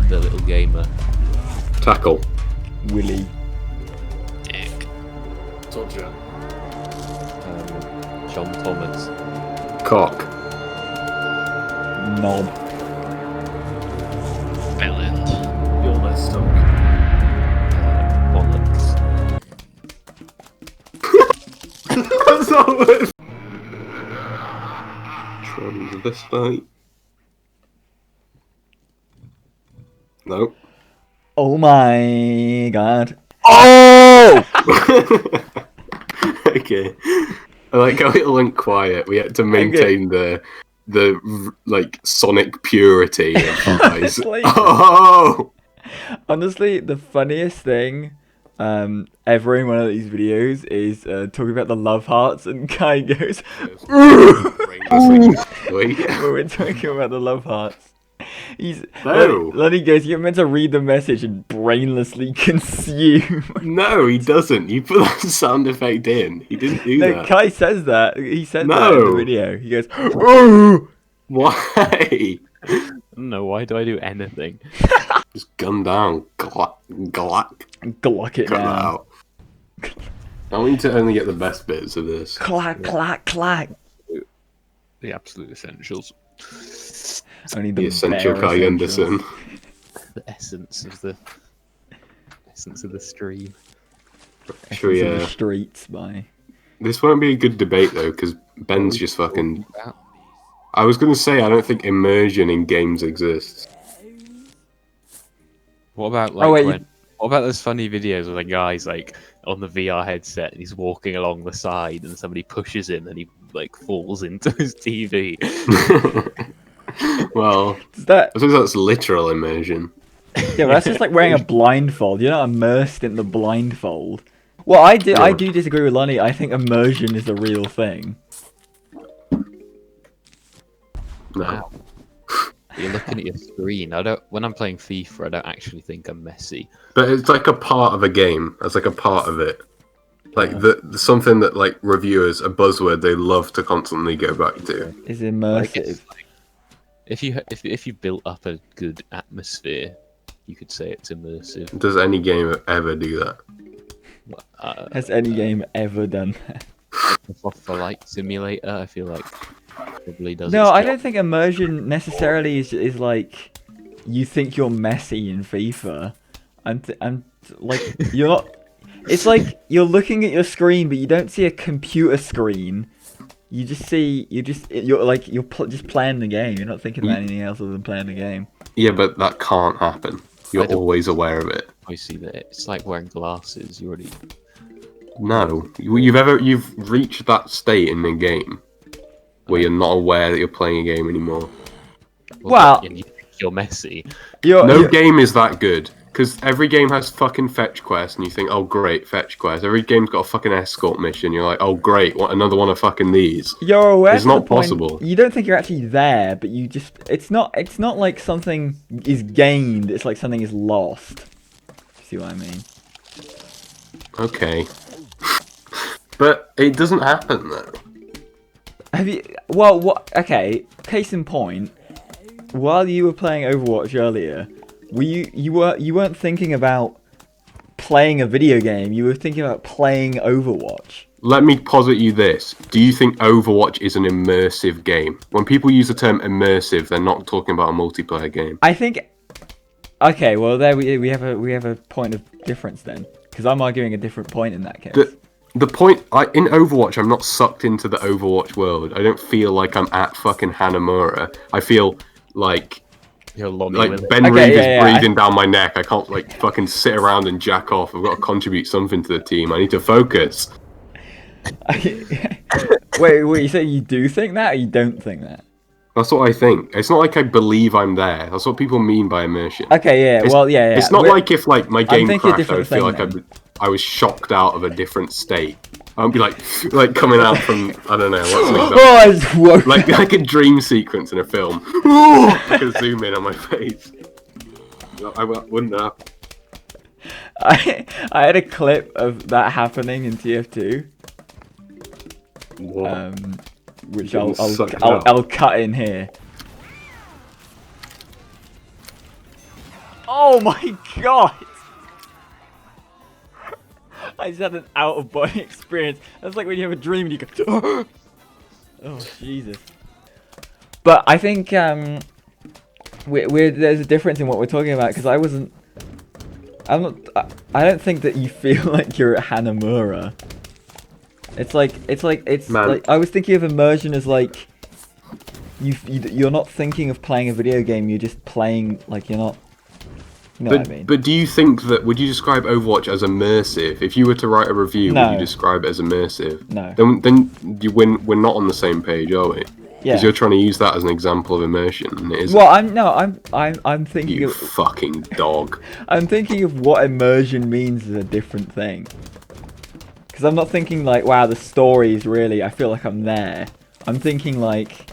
the little gamer. Tackle. Willy. Dick. Dodger. John Thomas. Cock. Knob. Bellend. Yellowstone. Bollocks. That's not worth. Trons of this fight. No. Oh my god. Oh! Okay. I like how it went quiet. We had to maintain the like sonic purity of guys. Like- Oh! Honestly, the funniest thing ever in one of these videos is talking about the love hearts, and Kai goes, when we're talking about the love hearts. Lenny goes, you're meant to read the message and brainlessly consume. No, he doesn't. You put that sound effect in. He didn't do No, that. Kai says that. He said that in the video. He goes, Why? No, why do I do anything? Just gun down. Glock. Gluck it Cut that down. out. I want you to only get the best bits of this. Clack, clack, clack. The absolute essentials. Only The the essential bare Kai essentials. Anderson. The essence of the stream. Sure, Essence of the yeah. streets by. This won't be a good debate though, because Ben's just fucking. I was gonna say I don't think immersion in games exists. What about like Oh, wait, what about those funny videos where the guy's like on the VR headset and he's walking along the side and somebody pushes him and he like falls into his TV? Well, Is that? I suppose that's literal immersion. Yeah, but that's just like wearing a blindfold. You're not immersed in the blindfold. Well, I do disagree with Lonnie. I think immersion is a real thing. No. Wow. You're looking at your screen. When I'm playing FIFA, I don't actually think I'm Messi. But it's like a part of a game. It's like a part of it. Like something that like reviewers, a buzzword they love to constantly go back to. Is Like, immersive. it's like, if you built up a good atmosphere, you could say it's immersive. Does any game ever do that? Has any game ever done that? For Flight Simulator, I feel like probably does. No, its I job. don't think immersion necessarily is like you think you're Messi in FIFA. I'm like you're not. It's like you're looking at your screen, but you don't see a computer screen. You just see you're just playing the game. You're not thinking about anything else other than playing the game. Yeah, but that can't happen. You're I don't- always aware of it. I see that it's like wearing glasses. You already. No, you've reached that state in the game where you're not aware that you're playing a game anymore. Well- and you think you're Messi. No game is that good because every game has fucking fetch quests, and you think, oh great, fetch quest. Every game's got a fucking escort mission. You're like, oh great, what another one of fucking these? You're aware. It's to the not point- possible. You don't think you're actually there, but you just. It's not like something is gained. It's like something is lost. See what I mean? Okay, but it doesn't happen though. Have you? Well, what? Okay. Case in point. While you were playing Overwatch earlier, you weren't thinking about playing a video game. You were thinking about playing Overwatch. Let me posit you this. Do you think Overwatch is an immersive game? When people use the term immersive, they're not talking about a multiplayer game. I think. Okay. Well, there we have a point of difference then, because I'm arguing a different point in that case. The point, in Overwatch, I'm not sucked into the Overwatch world. I don't feel like I'm at fucking Hanamura. I feel like You're Lonnie like with it. Ben Okay, Reeve yeah, is yeah, breathing down my neck. I can't like fucking sit around and jack off. I've got to contribute something to the team. I need to focus. Wait. You say you do think that, or you don't think that? That's what I think. It's not like I believe I'm there. That's what people mean by immersion. Okay. Yeah. It's- Well. Yeah. It's not like if like my game thinking a crashed, I would different feel thing like I was shocked out of a different state. I would be like coming out from I don't know what's an example. Oh, I just woke like a dream sequence in a film. Like a zoom in on my face. I wouldn't have. I had a clip of that happening in TF2, What? which Getting sucked out. I'll cut in here. Oh my god! I just had an out-of-body experience. That's like when you have a dream and you go, oh Jesus. But I think there's a difference in what we're talking about, because I don't think that you feel like you're at Hanamura. It's like I was thinking of immersion as like you're not thinking of playing a video game, you're just playing, like, you're not, you know what I mean. But do you think that, would you describe Overwatch as immersive? If you were to write a review, would you describe it as immersive? No. Then we're not on the same page, are we? Yeah. Because you're trying to use that as an example of immersion, and it isn't. Well, I'm thinking You of fucking dog. I'm thinking of what immersion means as a different thing. Because I'm not thinking like, wow, the story is really, I feel like I'm there. I'm thinking like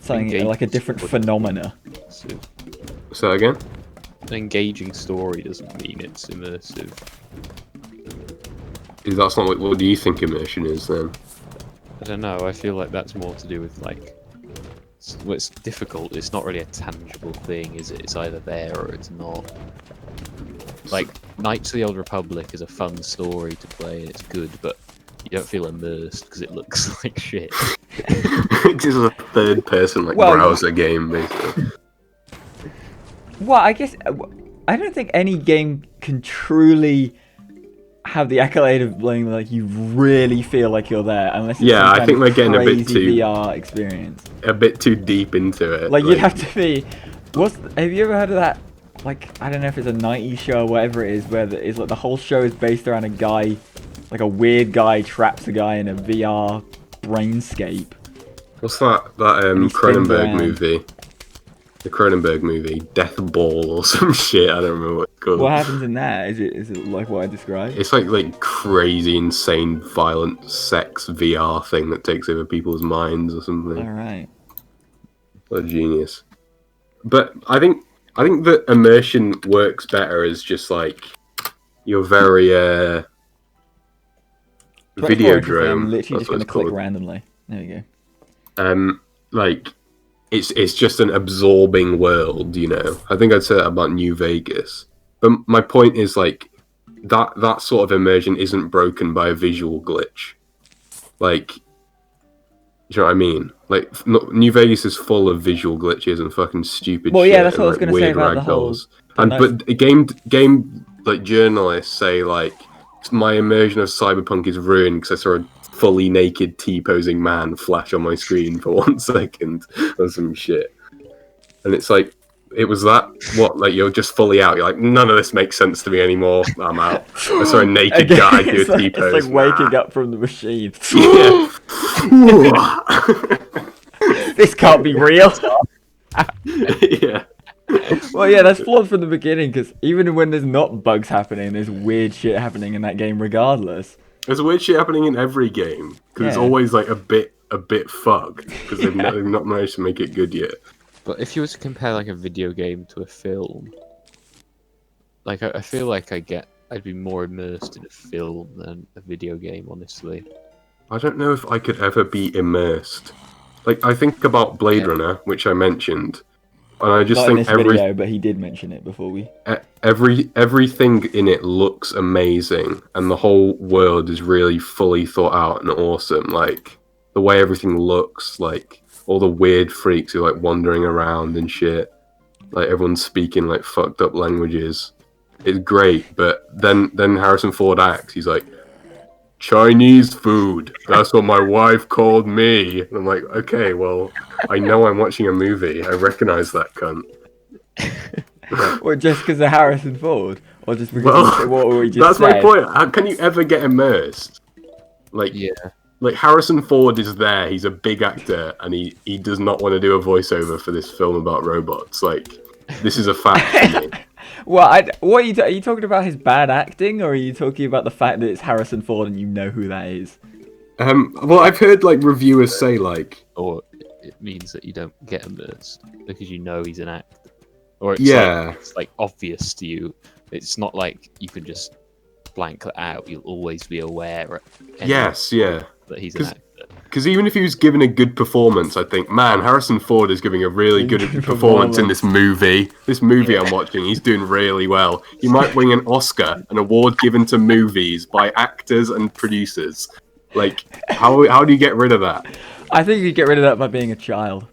something like a different phenomena. So, Say that again? an engaging story doesn't mean it's immersive. That's not what do you think immersion is then? I don't know, I feel like that's more to do with, like, it's difficult, it's not really a tangible thing, is it? It's either there or it's not. Like, Knights of the Old Republic is a fun story to play and it's good, but you don't feel immersed because it looks like shit. It's just a third-person browser game, basically. Well, I guess I don't think any game can truly have the accolade of being like you really feel like you're there, unless it's some I think we're getting a bit too VR experience. A bit too deep into it. Like you'd have to be. Have you ever heard of that? Like, I don't know if it's a 90s show or whatever it is, where it's like the whole show is based around a guy, like a weird guy traps a guy in a VR brainscape. What's that Cronenberg movie? The Cronenberg movie, Death Ball or some shit. I don't remember what it's called. What happens in that? Is it like what I described? It's like crazy, insane, violent sex VR thing that takes over people's minds or something. All right. What a genius. But I think that immersion works better as just like you're very Videodrome. I'm literally just going to click randomly. There you go. Like it's just an absorbing world, you know. I think I'd say that about New Vegas. But my point is like that sort of immersion isn't broken by a visual glitch. Like, do you know what I mean? Like, New Vegas is full of visual glitches and fucking stupid shit. Well, yeah, that's what I was going to say about the whole... But game like journalists say like my immersion of Cyberpunk is ruined because I saw a fully naked T-posing man flash on my screen for 1 second or some shit. And it's like, it was that, what, like you're just fully out, you're like, none of this makes sense to me anymore, I'm out. I saw a naked guy do a T-pose. It's like waking up from the machine. Yeah. This can't be real. Yeah. Well, yeah, that's flawed from the beginning, because even when there's not bugs happening, there's weird shit happening in that game regardless. There's weird shit happening in every game, because it's always like a bit fucked, because they've not managed to make it good yet. But if you were to compare like a video game to a film, like I feel like I'd be more immersed in a film than a video game, honestly. I don't know if I could ever be immersed. Like, I think about Blade Runner, which I mentioned, and I just think video, but he did mention it before we. Everything in it looks amazing, and the whole world is really fully thought out and awesome. Like the way everything looks, like all the weird freaks who like wandering around and shit. Like everyone's speaking like fucked up languages. It's great, but then Harrison Ford acts. He's like, Chinese food. That's what my wife called me. And I'm like, okay, well, I know I'm watching a movie. I recognize that cunt. Or just because of Harrison Ford, or just because what we just that's said? My point. How can you ever get immersed? Like, yeah. Like Harrison Ford is there. He's a big actor, and he does not want to do a voiceover for this film about robots. Like, this is a fact to me. Well, what are you talking about? His bad acting, or are you talking about the fact that it's Harrison Ford and you know who that is? Well, I've heard like reviewers say like, or it means that you don't get immersed because you know he's an actor, or it's it's like obvious to you. It's not like you can just blank that out. You'll always be aware. Yes, yeah. That he's an actor. because even if he was given a good performance, I think, man, Harrison Ford is giving a really good performance in this movie. This movie I'm watching, he's doing really well. He might win an Oscar, an award given to movies by actors and producers. Like, how do you get rid of that? I think you get rid of that by being a child.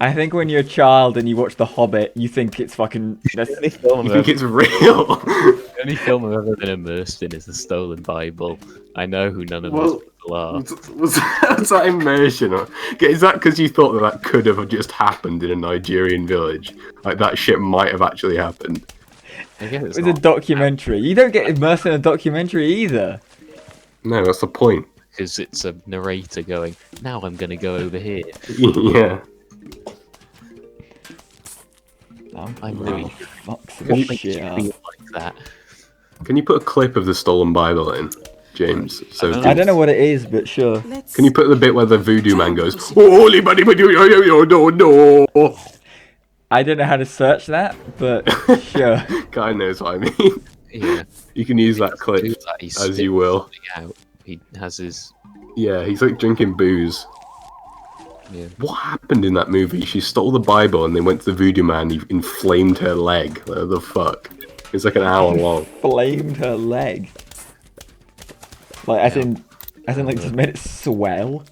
I think when you're a child and you watch The Hobbit, you think it's fucking... You think it's real? The only film I've ever been immersed in is The Stolen Bible. I know who none of those people are. Was that immersion? Is that because you thought that could have just happened in a Nigerian village? Like, that shit might have actually happened. I guess it's a documentary. You don't get immersed in a documentary either. No, that's the point. Because it's a narrator going, now I'm going to go over here. Yeah. I'm really shit up. like that. Can you put a clip of the Stolen Bible in, James? So I don't know what it is, but sure. Can you put the bit where the voodoo man goes, "Holy buddy, no"? I don't know how to search that, but sure. Guy knows what I mean. Yeah. You can use that clip as you will. Out. He has his... Yeah, he's like drinking booze. Yeah. What happened in that movie? She stole the Bible and they went to the voodoo man. He inflamed her leg. What the fuck? It's like an hour long. Flamed her leg. Like, as in, like, just made it swell.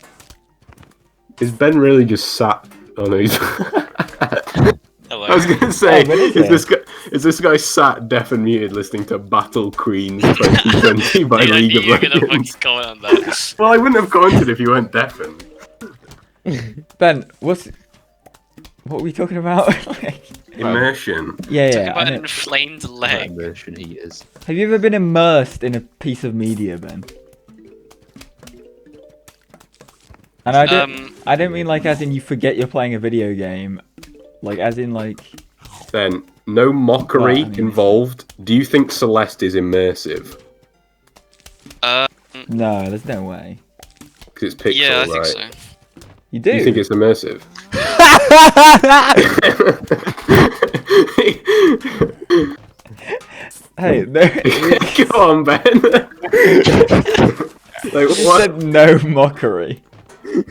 Is Ben really just sat? Oh no, he's. Hello. I was gonna say, Hey, is this guy sat deaf and muted listening to Battle Queens 2020 by I League knew of you were gonna Legends? fucking comment on that. Well, I wouldn't have commented if you weren't deafened. Ben, what are we talking about? Immersion. Yeah, About I an know. inflamed What leg. immersion he is. Have you ever been immersed in a piece of media, Ben? And I don't mean like as in you forget you're playing a video game, like as in like. Then, no mockery Well, I mean- involved. Do you think Celeste is immersive? No, there's no way. Because it's pixel, Yeah, I think right? so. You do. Do you think it's immersive? Hey, no. Go on, Ben. Like, You what? said no mockery.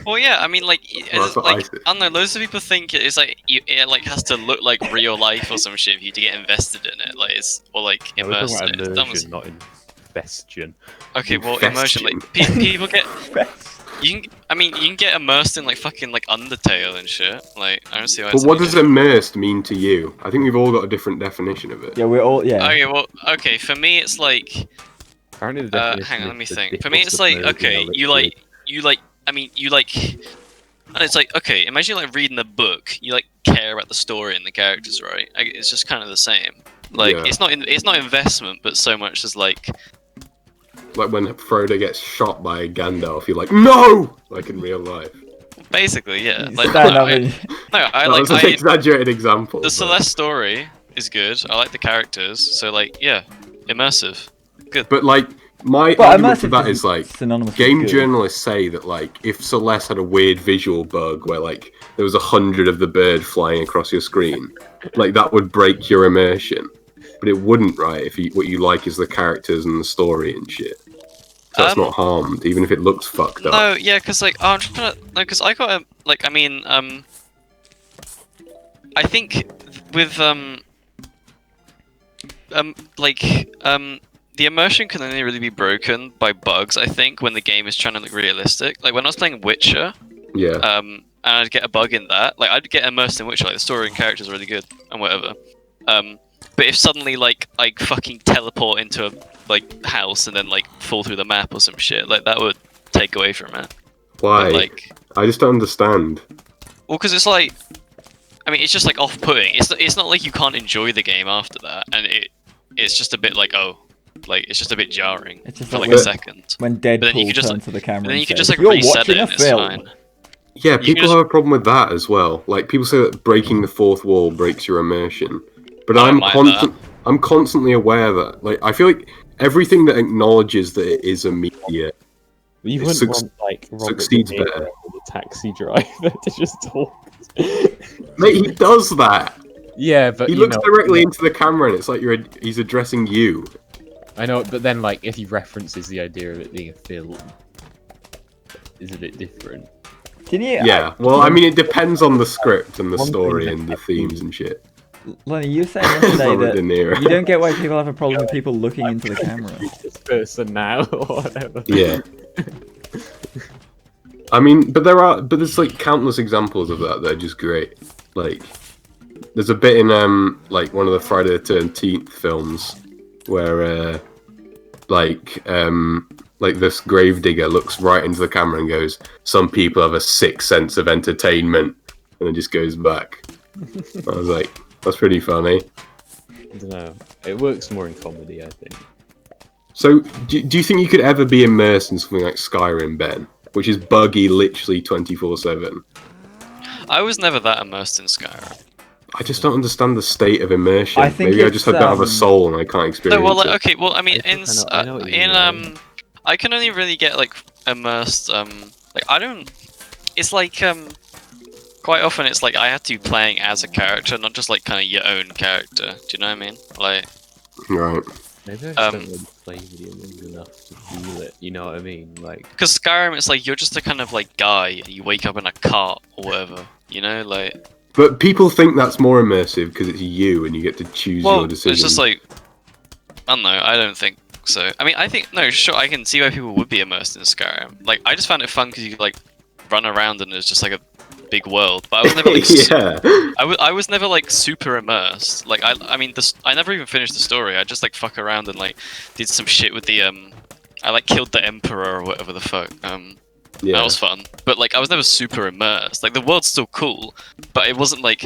Well, yeah, I mean, like, Well, that's what I like said. I don't know. Loads of people think it's like it like has to look like real life or some shit for you to get invested in it, like it's or like We're immersed talking in about it. That was- immersion, not investion. Okay, well, immersion, like people get you can get immersed in like fucking like Undertale and shit. Like I don't see why. But it's what any does different. immersed mean to you? I think we've all got a different definition of it. Yeah, we're all Okay, well, okay. For me, it's like Apparently the definition hang on, is let me the think. For me, difference it's of like merging okay, a you liquid. and it's like okay. Imagine like reading a book. You like care about the story and the characters, right? It's just kind of the same. Like Yeah. it's not investment, but so much as like Like when Frodo gets shot by Gandalf, you're like, no! Like in real life. basically, yeah. You Like stand no, up and- I That like was an exaggerated example. the but- Celeste story is good. I like the characters, so like yeah, immersive. Good. But like, my But argument for immersive that isn't is like, synonymous with game good. journalists say that like, if Celeste had a weird visual bug where like, there was 100 of the bird flying across your screen, like that would break your immersion. But it wouldn't, right? If what you like is the characters and the story and shit. So that's not harmed, even if it looks fucked up. No, yeah, because like I'm trying to no, because I got a like I mean I think with the immersion can only really be broken by bugs. I think when the game is trying to look realistic. Like when I was playing Witcher, Yeah. and I'd get a bug in that. Like I'd get immersed in Witcher. Like the story and characters are really good and whatever. But if suddenly like I fucking teleport into a like house and then like fall through the map or some shit, like that would take away from it. Why? But, like, I just don't understand. well, because it's like, I mean, it's just like off-putting. It's not like you can't enjoy the game after that, and it's just a bit like like it's just a bit jarring It's just for like like a when- second. When then you Deadpool could just, turns to the camera And then and you could says, just like "You're reset watching it a and it's film." fine. Yeah, can people just- have a problem with that as well. Like people say that breaking the fourth wall breaks your immersion, but I don't I'm mind I'm constantly aware that like I feel like everything that acknowledges that it is a media You It wouldn't want like Robert succeeds De Niro better. or the taxi driver to just talk. Mate, he does that. Yeah, but He you looks know, directly into the camera, and it's like he's addressing you. I know, but then like if he references the idea of it being a film, is a bit different. Can you? Yeah. Well, I mean, it depends on the script and the One thing story that and the kept themes and shit. Lenny, you were saying yesterday Robert De that Niro. you don't get why people have a problem with people looking into the camera. This person now or whatever. Yeah. I mean, but there's like countless examples of that are just great. Like, there's a bit in like one of the Friday the 13th films where like this gravedigger looks right into the camera and goes, "Some people have a sick sense of entertainment," and then just goes back. I was like, that's pretty funny. I don't know. It works more in comedy, I think. So, do you think you could ever be immersed in something like Skyrim, Ben? Which is buggy literally 24/7. I was never that immersed in Skyrim. I just don't understand the state of immersion. I think Maybe I it's, just don't have a soul and I can't experience No, well, like, it. okay, well, I mean, I know what you mean. I can only really get like immersed. Like I don't. It's like quite often it's like I have to be playing as a character, not just like kind of your own character. Do you know what I mean? Like, Right. Maybe I just don't really play video games enough to feel it. You know what I mean? Like, because Skyrim, it's like you're just a kind of like guy, and you wake up in a cart or whatever. You know, like. But people think that's more immersive because it's you and you get to choose Well, your decisions. it's just like I don't know. I don't think so. I mean, I think no. Sure, I can see why people would be immersed in Skyrim. Like, I just found it fun because you could like run around and it's just like a big world. But I was never like yeah. I was never like super immersed. Like I mean I never even finished the story. I just like fuck around and like did some shit with the I like killed the emperor or whatever the fuck. Yeah. That was fun. But like I was never super immersed. Like the world's still cool, but it wasn't like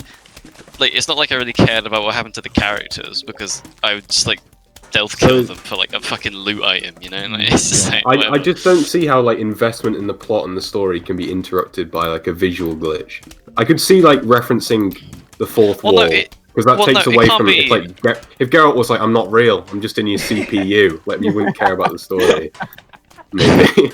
it's not like I really cared about what happened to the characters because I would just like stealth kill them for like a fucking loot item, you know? Like, it's just like, I whatever. just don't see how like investment in the plot and the story can be interrupted by like a visual glitch. I could see like referencing the fourth Well, wall no, because that well, takes no, it away can't from be- if like if Geralt was like, "I'm not real, I'm just in your CPU," like you wouldn't care about the story. Maybe.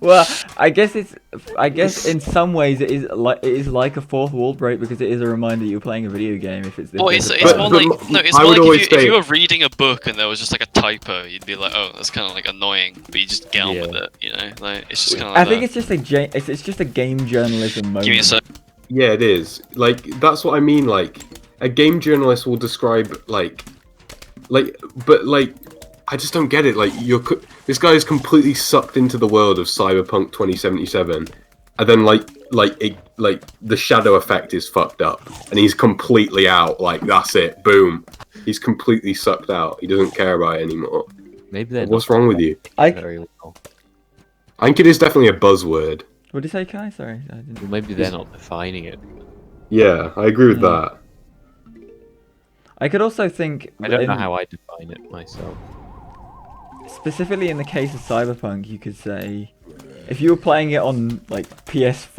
Well, I guess in some ways it is like a fourth wall break because it is a reminder you're playing a video game. If it's Well, it's But- more but like no, it's I more would like always if say- you were reading a book and there was just like a typo, you'd be like, oh, that's kind of like annoying, but you just get on with it, you know? Like it's just kind of like I think that. it's just a game journalism moment. Give me a sec. Yeah, it is. Like that's what I mean. Like a game journalist will describe but I just don't get it. Like this guy is completely sucked into the world of Cyberpunk 2077, and then the shadow effect is fucked up, and he's completely out. Like that's it. Boom. He's completely sucked out. He doesn't care about it anymore. maybe they're What's not wrong with you? very well. I think it is definitely a buzzword. What did you say, Kai? Sorry, I didn't. Well, maybe they're not defining it. Yeah, I agree with that. I could also think. I don't know how I define it myself. Specifically in the case of Cyberpunk, you could say, if you were playing it on like PS4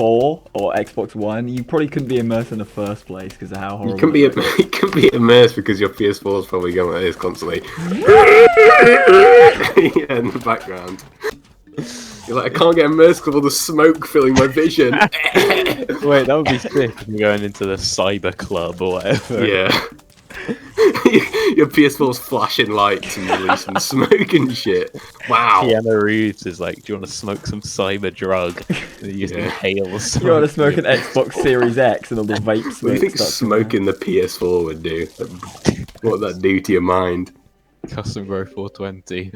or Xbox One, you probably couldn't be immersed in the first place because of how horrible. You can be it is. you can be immersed because your PS4 is probably going like this constantly. Yeah, in the background. You're like, I can't get immersed because of all the smoke filling my vision. Wait, that would be sick if you're going into the cyber club or whatever. Yeah. Your PS4's flashing lights and releasing smoke and shit. Wow. Keanu Reeves is like, do you want to smoke some cyber drug? And he just Yeah. inhales You want to smoke. smoke an Xbox Series X and all the vape What do smoke you think starts coming out? smoking the PS4 would do? What would that do to your mind? Custom Grow 420.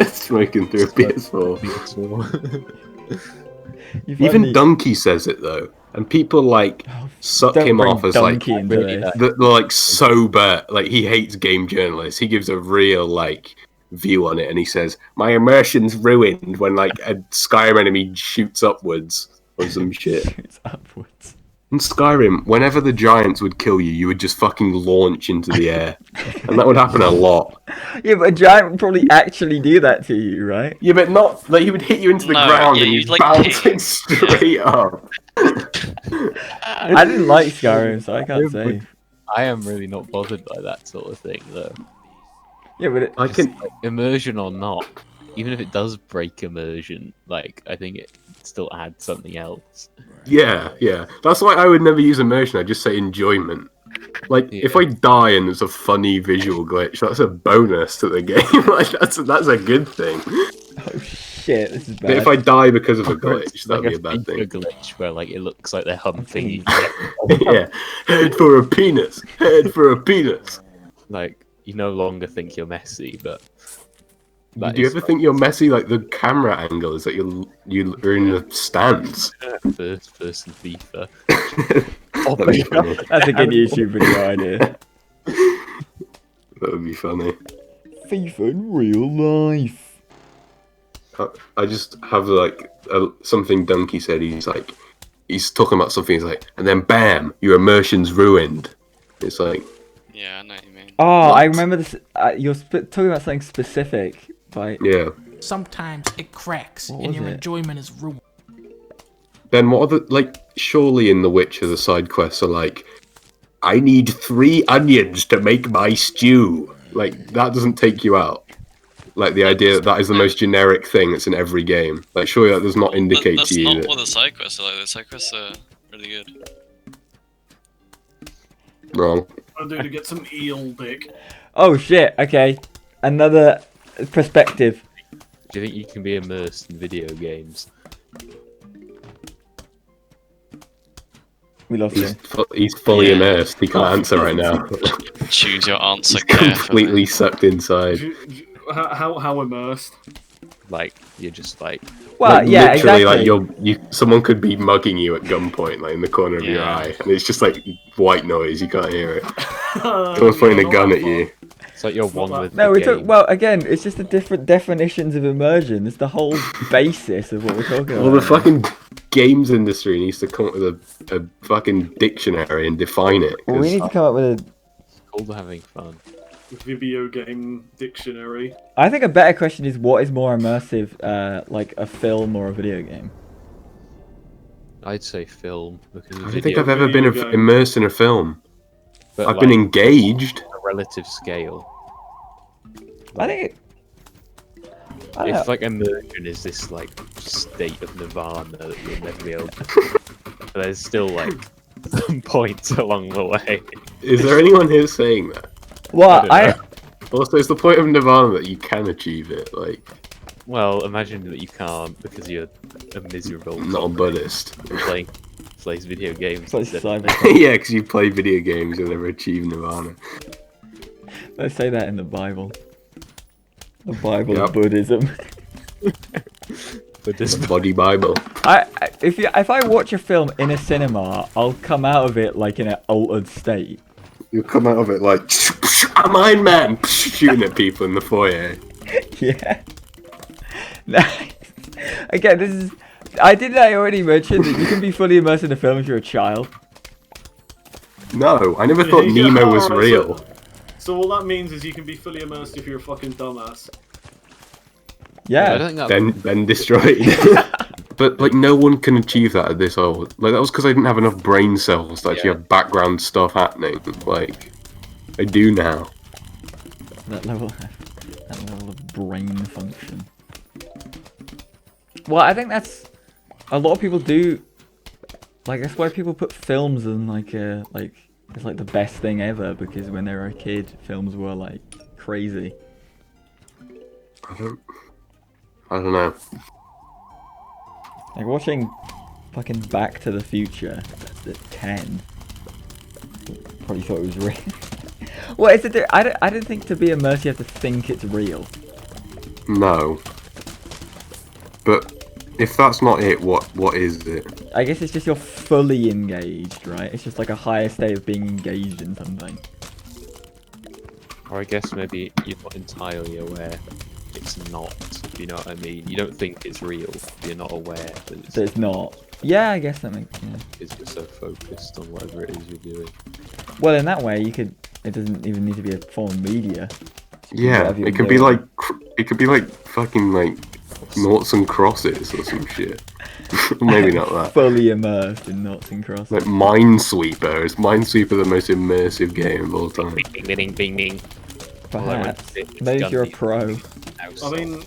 Smoking through a PS4. You Even finally- Donkey says it though, and people like suck Don't him bring off as like Donkey into really this. the like sober, like he hates game journalists. He gives a real like view on it, and he says my immersion's ruined when like a Skyrim enemy shoots upwards or some shit. It's upwards. In Skyrim, whenever the giants would kill you, you would just fucking launch into the air, and that would happen a lot. Yeah, but a giant would probably actually do that to you, right? Yeah, but not like he would hit you into the No, ground yeah, and you'd, you'd like, bounce ping. it straight up. I didn't like Skyrim, so I can't say. I am really not bothered by that sort of thing, though. Yeah, but it, I can. Like, immersion or not, even if it does break immersion, like, I think it still adds something else. Yeah, yeah. That's why I would never use immersion. I just say enjoyment. Like, if I die and there's a funny visual glitch, that's a bonus to the game. Like, that's a good thing. oh shit, this is But if bad. I die because of a glitch, It's that'd like be a bad FIFA thing. glitch where like it looks like they're humping each Yeah, head for a penis. Head for a penis. Like you no longer think you're Messi, but that Do you is ever think you're Messi? Like the camera angle is that you're in the stance. first person FIFA. That'd be funny. That's a good YouTube video idea. That would be funny. FIFA in real life. I just have like something Dunkey said. He's talking about something. He's like, and then bam, your immersion's ruined. It's like, Yeah, I know what you mean. Oh, What? I remember this. You're talking about something specific. By yeah. Sometimes it cracks What and was your it? enjoyment is ruined. Then what are the like? Surely in The Witcher, the side quests are like, I need 3 onions to make my stew. Like that doesn't take you out. Like the idea that is the most generic thing that's in every game. Like surely that does not indicate That's to you not that what the side quests are like. The side quests are really good. wrong. I'll do to get some eel dick. oh shit. Okay, another perspective. Do you think you can be immersed in video games? We lost you. He's fully Yeah. immersed. He can't answer right now. Choose your answer He's carefully. completely sucked inside. How immersed? Like you're just like Well, Like, yeah, literally, exactly. like someone could be mugging you at gunpoint, like in the corner of your Yeah. eye, and it's just like white noise. You can't hear it. Someone's Someone's pointing a gun at you. it's like you're one like- with No, the we game. talk. Well, again, it's just the different definitions of immersion. It's the whole basis of what we're talking about. Well, the fucking games industry needs to come up with a fucking dictionary and define it. Well, we 'cause need to come up with a. It's called having fun. Video game dictionary. I think a better question is what is more immersive, like a film or a video game? I'd say film because I of don't think video I've ever been Video game. immersed in a film. but I've like, been engaged. on a relative scale. I think. I don't If know. like immersion is this like state of nirvana that you'll never be able to, but there's still like some points along the way. Is there anyone here saying that? Well, I don't Also, it's the point of nirvana that you can achieve it. Like, Well, imagine that you can't because you're a miserable not a Buddhist. who plays video games. It's like instead. cyberpunk. Yeah, because you play video games, you'll never achieve nirvana. Let's say that in the Bible. The Bible Yep. of Buddhism. But this The Body Bible. If I watch a film in a cinema, I'll come out of it like in an altered state. You'll come out of it like, I'm Iron Man, shooting at people in the foyer. Yeah. Nice. Again, this is. I already mentioned that you can be fully immersed in a film if you're a child. No, I never thought Yeah, Nemo was alright, real. So all that means is you can be fully immersed if you're a fucking dumbass. I Yeah. don't think that. Ben destroyed. But like, no one can achieve that at this old. Like, that was because I didn't have enough brain cells to actually Yeah. have background stuff happening. Like, I do now. That level of brain function. Well, I think that's a lot of people do. Like that's why people put films in like it's like the best thing ever because when they were a kid, films were like crazy. I don't know. Like watching fucking Back to the Future at 10. Probably thought it was real. Well, it's I didn't think to be immersed you have to think it's real. No. But if that's not it, what is it? I guess it's just you're fully engaged, right? It's just like a higher state of being engaged in something. Or I guess maybe you're not entirely aware it's not. If you know what I mean. You don't think it's real. You're not aware that it's So it's not. Yeah, I guess that makes. Yeah. because you're so focused on whatever it is you're doing. Well, in that way, you could. It doesn't even need to be a form of media. Yeah, Whatever you're it could be doing. like fucking like noughts and crosses or some shit. Maybe not that. Fully immersed in knots and crosses. Like Minesweeper. Is Minesweeper the most immersive game of all time? Bing, bing, bing, bing. Perhaps. It's Maybe if you're a Gundy. pro. I mean,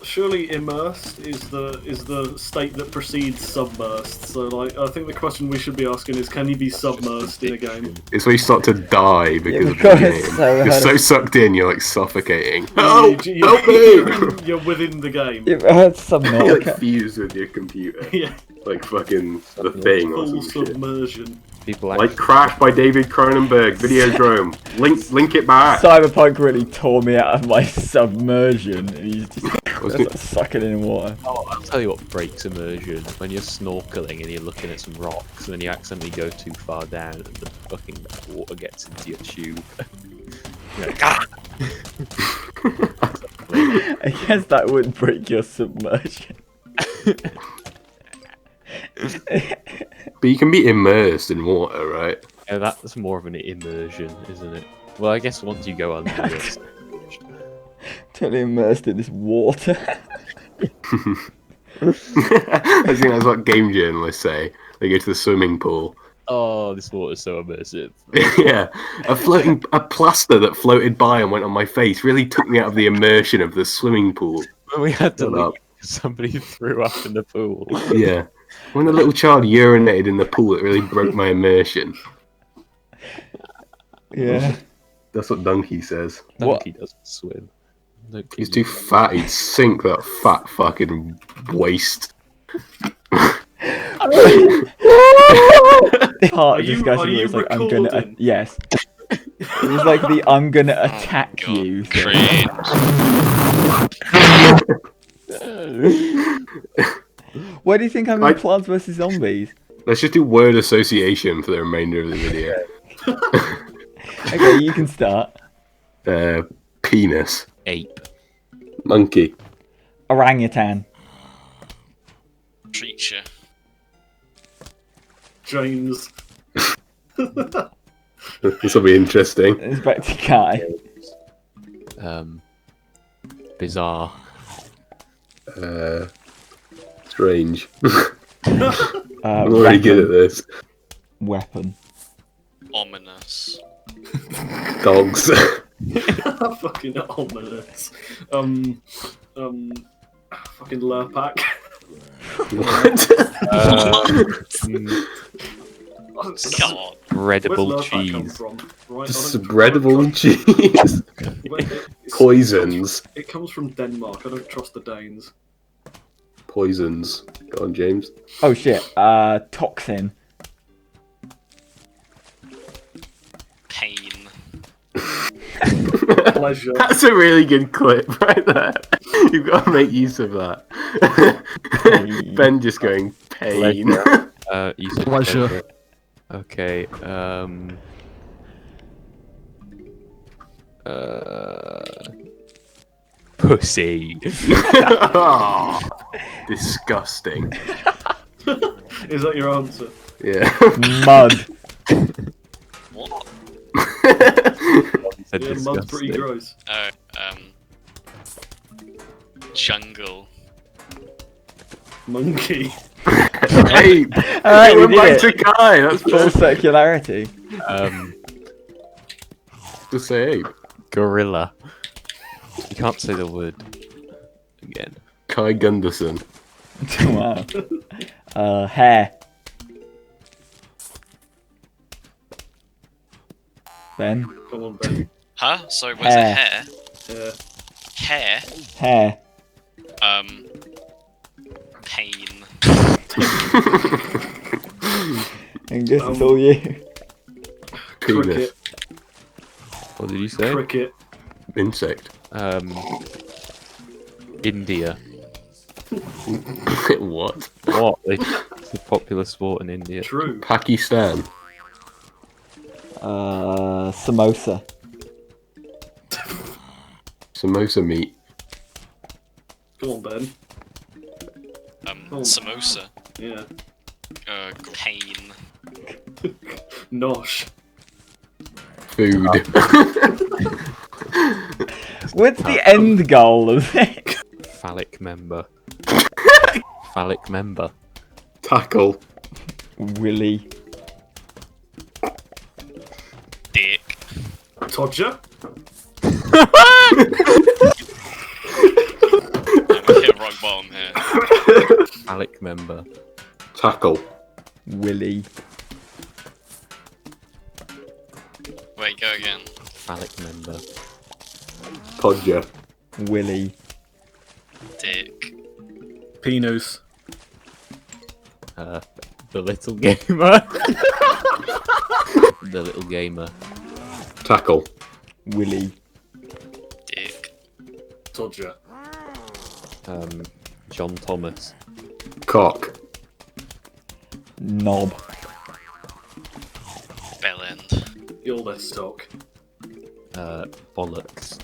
surely immersed is the state that precedes submersed. So like, I think the question we should be asking is, can you be submersed in a game? It's where you start to die because of the because game. it's so You're hard. so sucked in, you're like suffocating. You- Help! you- Help me! You're within the game. You've heard You're like Subnautica. fused with your computer. Yeah, Like fucking The Thing or full some shit. submersion. People Like Crash by David Cronenberg, Videodrome. Link it back. Cyberpunk really tore me out of my submersion, and he's just Was like it- sucking in water. Oh, I'll tell you what breaks immersion. When you're snorkeling and you're looking at some rocks and then you accidentally go too far down and the fucking water gets into your tube. You're like, ah! I guess that would break your submersion. But you can be immersed in water, right? Yeah, that's more of an immersion, isn't it? Well, I guess once you go under it. Totally immersed in this water. I think that's what game journalists say. They go to the swimming pool. Oh, this water's so immersive. Yeah, a plaster that floated by and went on my face really took me out of the immersion of the swimming pool. When we had to Shut up. leave, somebody threw up in the pool. Yeah, when a little child urinated in the pool, it really broke my immersion. Yeah. That's what Donkey says. Donkey doesn't swim. Don't He's keep- too fat. He'd sink, that fat fucking waste. Part Are of you- discussion are where you it's like, I'm gonna. recording? Yes. It was like the I'm gonna attack God, you thing. cringe. Why do you think I'm in Plants vs Zombies? Let's just do word association for the remainder of the video. Okay, you can start. Penis. Ape. Monkey. Orangutan. Creature. James. This will be interesting. It's back to Kai. Bizarre. Strange. I'm already Weapon. good at this. Weapon. Ominous. Dogs. Fucking ominous. Fucking Lurpak. What? God. Where's Spreadable Lurpak come cheese. from? Right, Spreadable cheese. Poisons. It comes from Denmark. I don't trust the Danes. Poisons. Go on, James. Oh shit. Toxin. Pain. Pleasure. That's a really good clip right there. You've got to make use of that. Ben just going pain. You said Pleasure. pleasure. Okay. Pussy. Oh, disgusting. Is that your answer? Yeah. Mud. What? You said Yeah, mud's pretty disgusting. gross. Oh, jungle. Monkey. Hey, Alright, we went back did to it. Kai. That's Full perfect. circularity. Just say ape. Gorilla. You can't say the word again. Kai Gunderson. Wow. Hair. Ben. Come on, Ben. Huh? Sorry, where's the hair? Yeah. Hair? Hair. Pain. I guess it's all you. Penis. Cricket. What did you say? Cricket. Insect. India. What? What? It's a popular sport in India. True. Pakistan. Samosa. Samosa meat. Come on, Ben. Samosa. Yeah. Pain. Nosh. Food. What's the end goal of it? Phallic member. Phallic member. Tackle. Willy. Dick. Todger. member. Tackle. Willy. Wait, go again. Phallic member. Podger. Willy. Dick. Penis. The little gamer. The little gamer. Tackle. Willy. Dick. Todger. John Thomas. Cock. Knob. Bell end. You're less stock. Bollocks.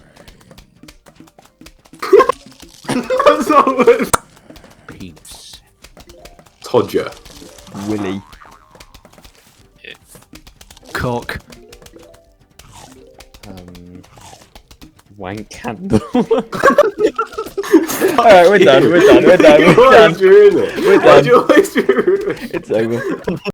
That's not what. Peeps. Todger. Willy. Cock. Wank candle. Alright, we're done. Why are you doing it? We're Why done. do you always do it? It's over.